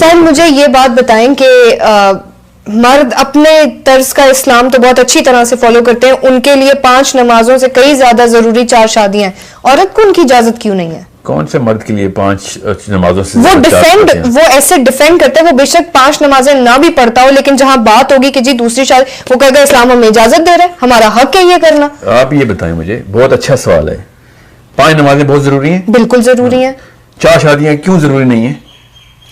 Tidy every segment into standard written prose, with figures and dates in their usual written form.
Sir मुझे ये बात बताएं कि मर्द अपने तर्ज का इस्लाम तो बहुत अच्छी तरह से फॉलो करते हैं, उनके लिए 5 नमाजों से कई ज्यादा जरूरी 4 शादियां हैं, औरत को उनकी इजाजत क्यों नहीं है? कौन से मर्द के लिए 5 नमाजों से वो ऐसे डिफेंड करते हैं, वो बेशक 5 नमाजें ना भी पढ़ता हो, लेकिन जहां बात होगी कि जी दूसरी शादी, वो कहेगा इस्लाम हमें इजाजत दे रहा है, हमारा हक है ये करना। आप ये बताएं मुझे, बहुत अच्छा सवाल है। 5 नमाजें बहुत जरूरी हैं? बिल्कुल जरूरी है। 4 शादियां क्यों जरूरी नहीं है?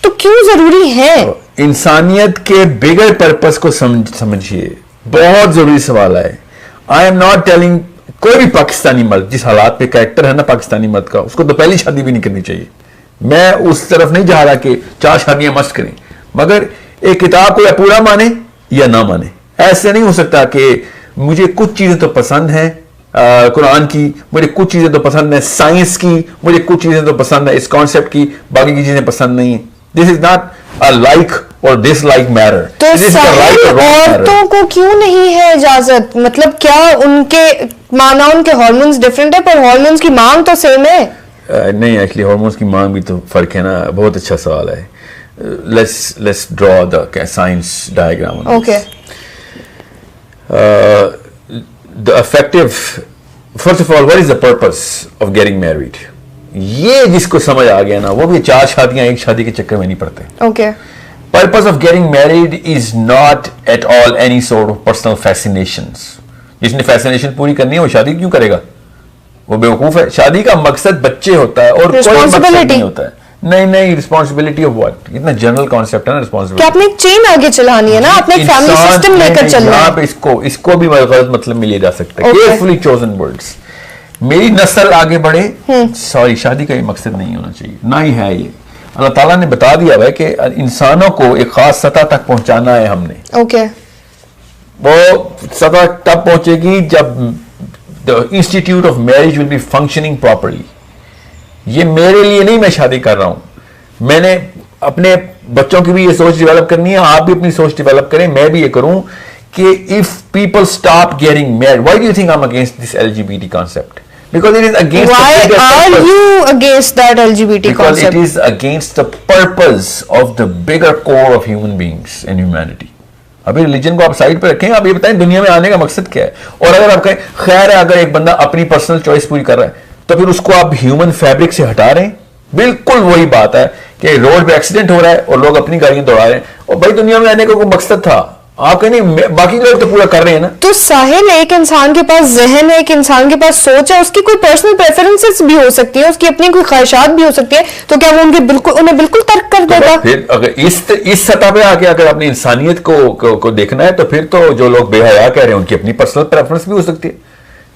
तो क्यों जरूरी है? इंसानियत के बिगर पर्पस को समझिए, बहुत जरूरी सवाल है। आई एम नॉट टेलिंग कोई भी पाकिस्तानी मर्द जिस हालात पे कैरेक्टर है ना पाकिस्तानी मर्द का, उसको तो पहली शादी भी नहीं करनी चाहिए। मैं उस तरफ नहीं जा रहा कि 4 शादियां मस्त करें, मगर एक किताब को या पूरा माने या ना माने। ऐसे नहीं हो सकता कि मुझे कुछ चीजें तो पसंद है कुरान की, मुझे कुछ चीजें तो पसंद है साइंस की, मुझे कुछ चीजें तो पसंद है इस कॉन्सेप्ट की, बाकी की चीजें पसंद नहीं है। This is not a like और डिसलाइक मैटर। तो औरतों को क्यों नहीं है इजाजत? मतलब क्या उनके माना उनके हार्मोन्स डिफरेंट है, पर हार्मोन्स की मांग तो सेम है? नहीं, एक्चुअली हार्मोन्स की मांग भी तो फर्क है ना। बहुत अच्छा सवाल है। Let's draw the science diagram. Okay. The effective, first of all, what is the purpose of getting married? ये जिसको समझ आ गया ना, वो भी 4 शादियां एक शादी के चक्कर में नहीं पड़ते। Okay. Purpose of getting married is not at all any sort of personal fascinations. जिसने फैसिनेशन पूरी करनी है वो शादी क्यों करेगा? वो बेवकूफ है। शादी का मकसद बच्चे होता है और कोई मकसद नहीं होता है। नहीं, रिस्पॉन्सिबिलिटी ऑफ व्हाट? इतना जनरल कॉन्सेप्ट है ना रिस्पॉन्सिबिलिटी। आपने एक चेन आगे चलानी है ना, आपने एक फैमिली सिस्टम लेकर चलना है। आप इसको भी गलत मतलब में लिया जा सकता है। Carefully chosen words. मेरी नस्ल आगे बढ़े, सॉरी, शादी का ये मकसद नहीं होना चाहिए, ना ही है ये। अल्लाह ताला ने बता दिया है कि इंसानों को एक खास सतह तक पहुंचाना है हमने। ओके। वो सतह तब पहुंचेगी जब the institute of marriage will be functioning properly. ये मेरे लिए नहीं मैं शादी कर रहा हूं, मैंने अपने बच्चों की भी ये सोच डेवलप करनी है, आप भी अपनी सोच डेवलप करें, मैं भी ये करूं कि if people stop getting married, why do you think I am against this LGBT concept? Because it is against Why the are you against that LGBT because concept? It is against the purpose of the bigger core of human beings and humanity. अभी religion को आप side पे रखें, आप ये बताएं दुनिया में आने का मकसद क्या है। और अगर आप कहें खैर है, अगर एक बंदा अपनी पर्सनल चॉइस पूरी कर रहा है तो फिर उसको आप ह्यूमन फैब्रिक से हटा रहे हैं। बिल्कुल वही बात है कि रोड पे एक्सीडेंट हो रहा है और लोग अपनी गाड़ियां दौड़ा रहे हैं, और भाई दुनिया में आने का कोई मकसद था, आप कहें नहीं, बाकी लोग तो पूरा कर रहे हैं ना। तो साहिल, एक इंसान के पास जहन है, एक इंसान के पास सोच है, उसकी कोई पर्सनल प्रेफरेंसेस भी हो सकती है, उसकी अपनी कोई ख्वाहिशात भी हो सकती है, तो क्या वो उन्हें बिल्कुल तर्क कर देगा? फिर अगर इस सतह पे आके अगर अपनी इंसानियत को देखना है तो फिर तो जो लोग बेहया कह रहे हैं उनकी अपनी पर्सनल प्रेफरेंस भी हो सकती है।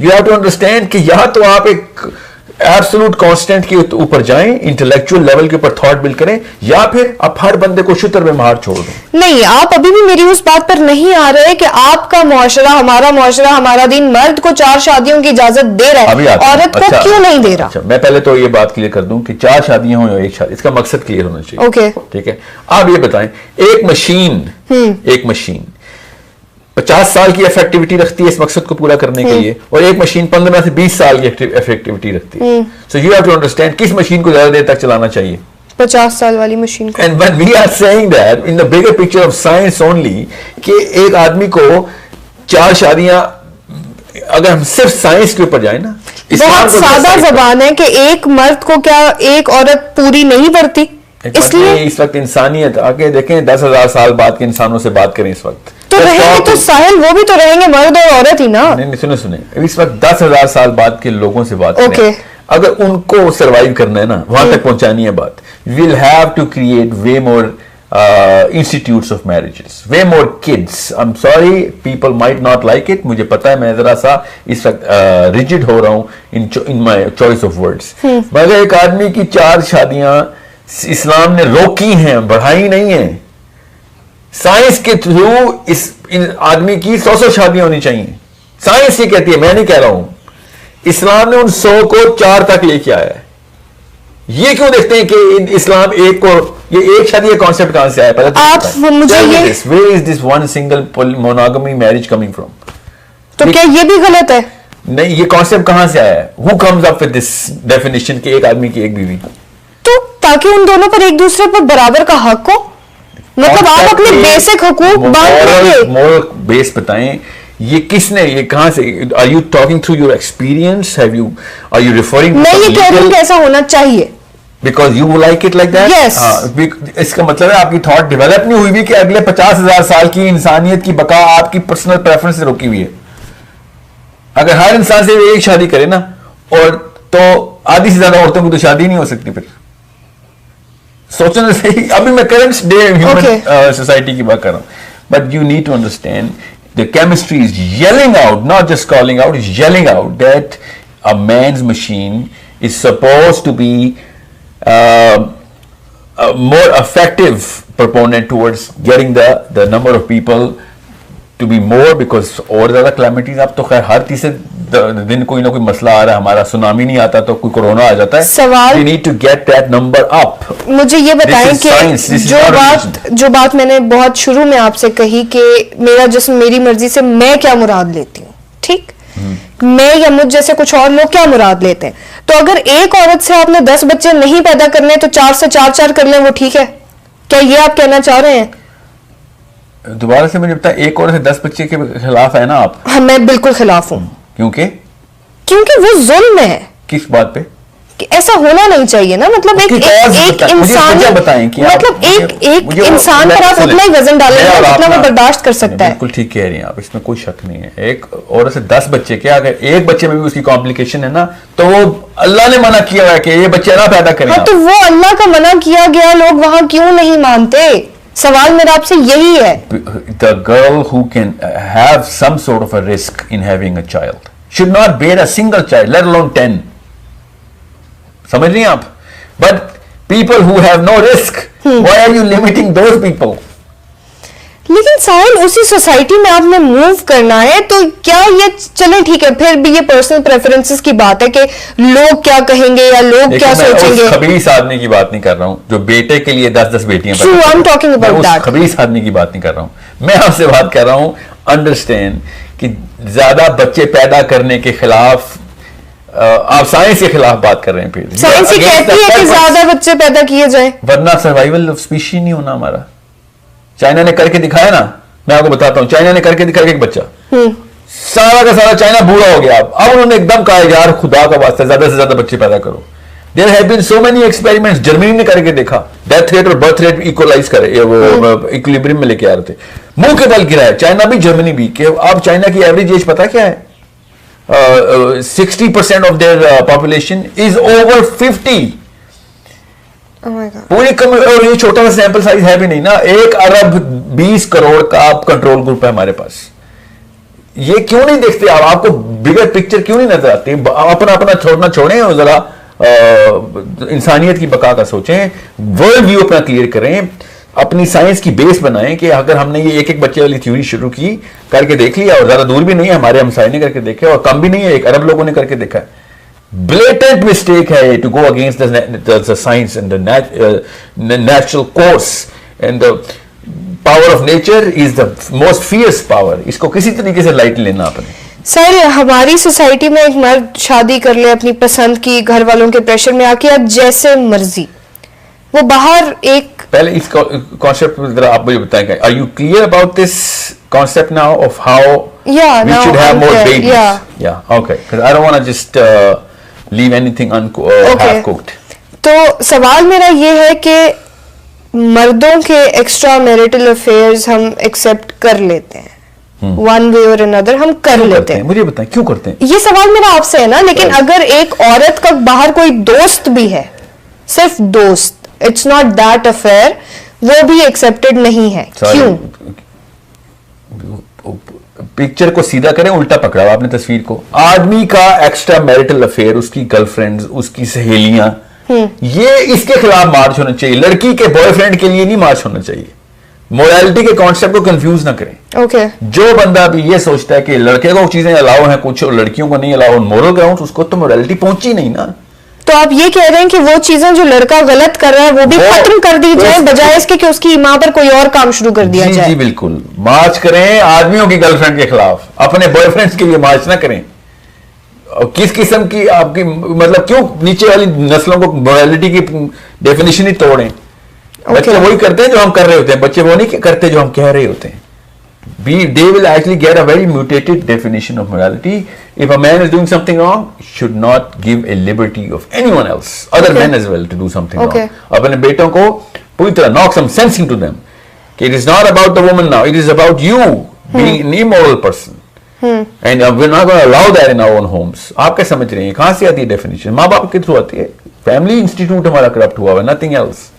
यू हैव टू अंडरस्टैंड कि या तो आप एक एब्सोल्यूट कांस्टेंट के ऊपर जाएं, इंटेलेक्चुअल लेवल के ऊपर थॉट बिल्ड करें, या फिर आप हर बंदे को शुतर में मार छोड़ दें। नहीं, आप अभी भी मेरी उस बात पर नहीं आ रहे कि आपका मुआशरा, हमारा दीन मर्द को 4 शादियों की इजाजत दे रहा है, औरत को क्यों नहीं दे रहा? अच्छा, मैं पहले तो ये बात क्लियर कर दूं कि 4 शादियां हो या एक शादी, इसका मकसद क्लियर होना चाहिए। ओके, ठीक है। आप ये बताएं, एक मशीन 50 साल की इफेक्टिविटी रखती है इस मकसद को पूरा करने के लिए, और एक मशीन 15 से 20 साल की इफेक्टिविटी रखती है। So you have to understand किस मशीन को ज्यादा देर तक चलाना चाहिए। 50 साल वाली मशीन को। And when we are saying that in the bigger picture of science only, कि एक आदमी को 4 शादियां, अगर हम सिर्फ साइंस के ऊपर जाए ना, बहुत सादा जबान है कि एक मर्द को क्या एक औरत पूरी नहीं करती, इसलिए इस वक्त इंसानियत आके देखें, 10,000 साल बाद के इंसानों से बात करें इस वक्त तो रहेंगे, तो साहिल वो भी तो रहेंगे मर्द और औरत ही ना। नहीं, सुने इस वक्त 10,000 साल बाद के लोगों से बात करें। अगर उनको सरवाइव करना है ना, वहां तक पहुंचानी है बात, we'll have to create way more institutes of marriages, way more kids. I'm sorry, people might not like it. मुझे पता है मैं जरा सा इस वक्त rigid हो रहा हूं in my choice of words. मगर एक आदमी की 4 शादियां इस्लाम ने रोकी हैं, बढ़ाई नहीं है। साइंस के थ्रू इन आदमी की 100 शादियां होनी चाहिए। साइंस ये कहती है, मैं नहीं कह रहा हूं। इस्लाम ने उन 100 को 4 तक लेके आया है। ये क्यों देखते हैं कि इस्लाम एक को, ये एक शादी का कॉन्सेप्ट कहां से आया? पहले आप मुझे ये where is this one single monogamy marriage coming from? तो क्या ये भी गलत है? नहीं, ये कॉन्सेप्ट कहां से आया है? Who comes up with this definition कि एक आदमी की एक बीवी? तो ताकि उन दोनों पर एक दूसरे पर बराबर का हक हो। मतलब आप अपने बेसिक हुकूक बांट लेंगे। मोरल बेस बताएं, ये किसने, ये कहां से, are you talking through your experience, have you, are you referring, मैं ये कह रही हूँ कैसा होना चाहिए because you like it like that. Yes. इसका मतलब है आपकी थॉट डेवलप नहीं हुई भी कि अगले 50,000 साल की इंसानियत की बका आपकी पर्सनल प्रेफरेंस से रुकी हुई है। अगर हर इंसान से एक शादी करे ना, और तो आधी से ज्यादा औरतों की तो शादी नहीं हो सकती। फिर सोचने से अभी मैं करंट डे ह्यूमन सोसाइटी की बात कर रहा हूं, but you need to understand the chemistry is yelling out, not just calling out, is yelling out that a man's machine is suppose to be a more effective proponent towards getting the number of people to be more, because और ज्यादा calamities, अब तो खैर हर तीसरे दिन कोई ना कोई मसला आ रहा है, हमारा सुनामी नहीं आता तो कोई कोरोना आ जाता है। सवाल, we need to get that number up। मुझे ये बताएं कि जो बात मैंने बहुत शुरू में आपसे कही कि मेरा जिस्म मेरी मर्जी से मैं क्या मुराद लेती हूँ, ठीक, मैं या मुझ जैसे कुछ और लोग क्या मुराद लेते हैं, तो अगर एक औरत से आपने 10 बच्चे नहीं पैदा करने तो 4 से 4 कर लें, वो ठीक है? क्या ये आप कहना चाह रहे हैं? दोबारा से मुझे बताया, एक औरत से 10 बच्चे के खिलाफ है ना आप? हाँ, मैं बिल्कुल खिलाफ हूं। क्योंकि वो जुल्म है। किस बात पे? कि ऐसा होना नहीं चाहिए ना, मतलब एक इंसान, मतलब एक इंसान पर आप उतना ही वजन डालेंगे जितना वो बर्दाश्त कर सकता है। बिल्कुल ठीक कह रही हैं आप, इसमें कोई शक नहीं है। एक औरत से 10 बच्चे, क्या अगर एक बच्चे में भी उसकी कॉम्प्लिकेशन है ना, तो वो अल्लाह ने मना किया है कि ये बच्चे ना पैदा करें। हाँ, तो वो अल्लाह का मना किया गया लोग वहां क्यों नहीं मानते? सवाल मेरा आपसे यही है। The girl who can have some sort of a risk in having a child should not bear a single child, let alone 10। समझ रही हैं आप? But people who have no risk, why are you limiting those people? लेकिन साहिल, उसी society में आपने move करना है, तो क्या ये चले ठीक है, फिर भी ये पर्सनल प्रेफरेंसेस की बात है कि लोग क्या कहेंगे या लोग क्या सोचेंगे। उस खबीस आदमी की बात नहीं कर रहा हूं जो बेटे के लिए 10-10 बेटियां True, I'm talking about that। खबीस आदमी की बात नहीं कर रहा हूं, मैं आपसे बात कर रहा हूं अंडरस्टैंड कि ज्यादा बच्चे पैदा करने के खिलाफ आप साइंस के खिलाफ बात कर रहे हैं। फिर साइंस ही कहती है कि ज्यादा बच्चे पैदा किए जाएं, वरना सर्वाइवल ऑफ स्पीशीज नहीं होना हमारा। चाइना ने करके दिखाया ना, मैं आपको बताता हूं, चाइना ने करके दिखाया एक बच्चा, सारा का सारा चाइना बूढ़ा हो गया। अब उन्होंने एकदम कहा यार खुदा का वास्ता ज्यादा से ज्यादा बच्चे पैदा करो। There have been so many experiments, Germany ने करके देखा, डेथ रेट और बर्थ रेट इक्वलाइज करे, वो इक्विलिब्रियम में लेके आ रहे थे, मुंह के बल गिरा है चाइना भी जर्मनी भी। कि अब चाइना की एवरेज एज पता क्या है? 60% of their population is over 50। Oh my God। पूरी और ये छोटा सा सैंपल साइज है भी नहीं ना, 1 अरब 20 करोड़ का कंट्रोल ग्रुप है हमारे पास। ये क्यों नहीं देखते आप? आपको बिगर पिक्चर क्यों नहीं नजर आती? अपना अपना छोड़ना छोड़ें और जरा इंसानियत की बका का सोचें, वर्ल्ड व्यू अपना क्लियर करें, अपनी साइंस की बेस बनाएं कि अगर हमने ये एक बच्चे वाली थ्योरी शुरू की, करके देख लिया, और ज्यादा दूर भी नहीं है, हमारे हमसाये ने करके देखे और कम भी नहीं है, 1 अरब लोगों ने करके देखा है। ब्लेटेंट मिस्टेक है to go against the science and the natural course and the power of nature is the most fierce power. इसको किसी तरीके से लाइट लेना आपने। सर, हमारी सोसाइटी में एक मर्द शादी कर ले अपनी पसंद की, घर वालों के प्रेशर में आके, अब जैसे मर्जी वो बाहर एक, पहले इस कॉन्सेप्ट जरा आप मुझे बताएं, are you clear about this concept now of how we should have more babies? Yeah, okay, because I don't want to just leave anything half cooked। तो सवाल मेरा ये है कि मर्दों के एक्स्ट्रा मैरिटल अफेयर्स हम एक्सेप्ट कर लेते हैं, वन वे और अनदर हम कर लेते हैं। मुझे बताएं क्यों करते हैं? ये सवाल मेरा आपसे है ना, लेकिन अगर एक औरत का बाहर कोई दोस्त भी है, सिर्फ दोस्त, इट्स नॉट दैट अफेयर, वो भी एक्सेप्टेड नहीं है, क्यों? पिक्चर को सीधा करें, उल्टा पकड़ा आपने तस्वीर को। आदमी का एक्स्ट्रा मैरिटल अफेयर, उसकी गर्लफ्रेंड्स, उसकी सहेलियां, ये इसके खिलाफ मार्च होना चाहिए। लड़की के बॉयफ्रेंड के लिए नहीं मार्च होना चाहिए। मोरालिटी के कॉन्सेप्ट को कंफ्यूज ना करें। okay। जो बंदा भी ये सोचता है कि लड़के को चीजें अलाउ हैं कुछ और लड़कियों को नहीं अलाउ, मोरल ग्राउंड, उसको तो मोरालिटी पहुंची नहीं ना। तो आप ये कह रहे हैं कि वो चीजें जो लड़का गलत कर रहा है वो भी खत्म कर दी जाए, बजाय इसके कि उसकी मां पर कोई और काम शुरू कर दिया जाए। जी बिल्कुल, मार्च करें आदमियों की गर्लफ्रेंड के खिलाफ, अपने बॉयफ्रेंड्स के लिए मार्च ना करें। और किस किस्म की आपकी, मतलब क्यों नीचे वाली नस्लों को मोरालिटी की डेफिनेशन ही तोड़ें? बच्चे वही करते हैं जो हम कर रहे होते हैं, बच्चे वो नहीं करते जो हम कह रहे होते हैं. They will actually get a very mutated definition of morality. If a man is doing something wrong, should not give a liberty of anyone else, other men as well, to do something wrong. अपने बेटों को पूरी तरह knock some sense into them. It is not about the woman now. It is about you being an immoral person. And we're not going to allow that in our own homes. आप क्या समझ रहे हैं? कहाँ से आती है definition? माँ बाप के थ्रू आती है. Family institute हमारा corrupt हुआ है, nothing else.